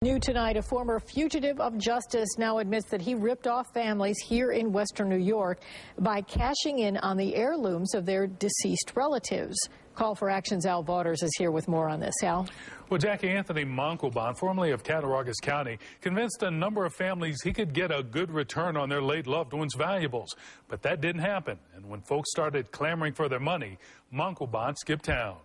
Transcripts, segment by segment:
New tonight, a former fugitive of justice now admits that he ripped off families here in Western New York by cashing in on the heirlooms of their deceased relatives. Call for Action's Al Vaughters is here with more on this. Al? Well, Jackie, Anthony Montalban, formerly of Cattaraugus County, convinced a number of families he could get a good return on their late loved ones' valuables. But that didn't happen. And when folks started clamoring for their money, Montalban skipped town.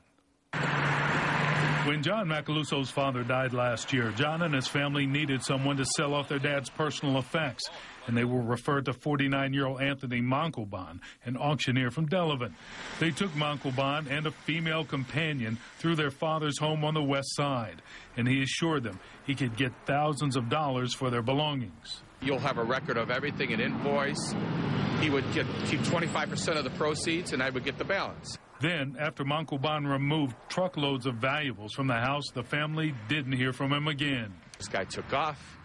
When John Macaluso's father died last year, John and his family needed someone to sell off their dad's personal effects, and they were referred to 49-year-old Anthony Montalban, an auctioneer from Delavan. They took Montalban and a female companion through their father's home on the west side, and he assured them he could get thousands of dollars for their belongings. You'll have a record of everything, an invoice. He would keep 25% of the proceeds, and I would get the balance. Then, after Montalban removed truckloads of valuables from the house, the family didn't hear from him again. This guy took off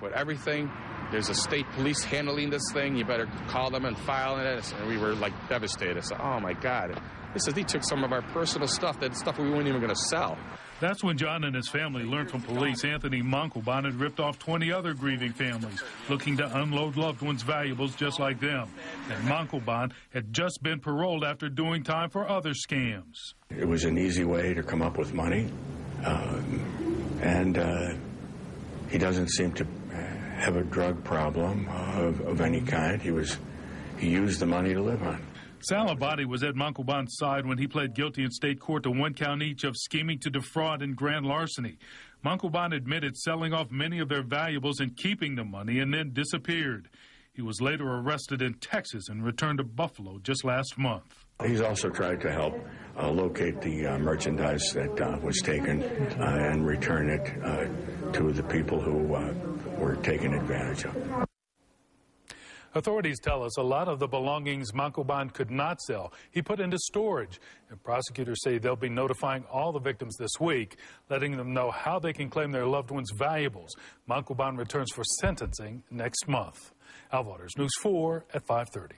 with everything. There's a state police handling this thing. You better call them and file it. And we were like devastated. I said, oh my God. He said he took some of our personal stuff, that stuff we weren't even going to sell. That's when John and his family learned from police Anthony Montalban had ripped off 20 other grieving families looking to unload loved ones' valuables just like them. And Montalban had just been paroled after doing time for other scams. It was an easy way to come up with money, and he doesn't seem to have a drug problem of any kind. He used the money to live on. Sal Abadi was at Montalban's side when he pled guilty in state court to 1 count each of scheming to defraud and grand larceny. Montalban admitted selling off many of their valuables and keeping the money and then disappeared. He was later arrested in Texas and returned to Buffalo just last month. He's also tried to help locate the merchandise that was taken and return it to the people who were taken advantage of. Authorities tell us a lot of the belongings Montalban could not sell he put into storage, and prosecutors say they'll be notifying all the victims this week, letting them know how they can claim their loved ones' valuables. Montalban returns for sentencing next month. Al Vaughters, News 4 at 5:30.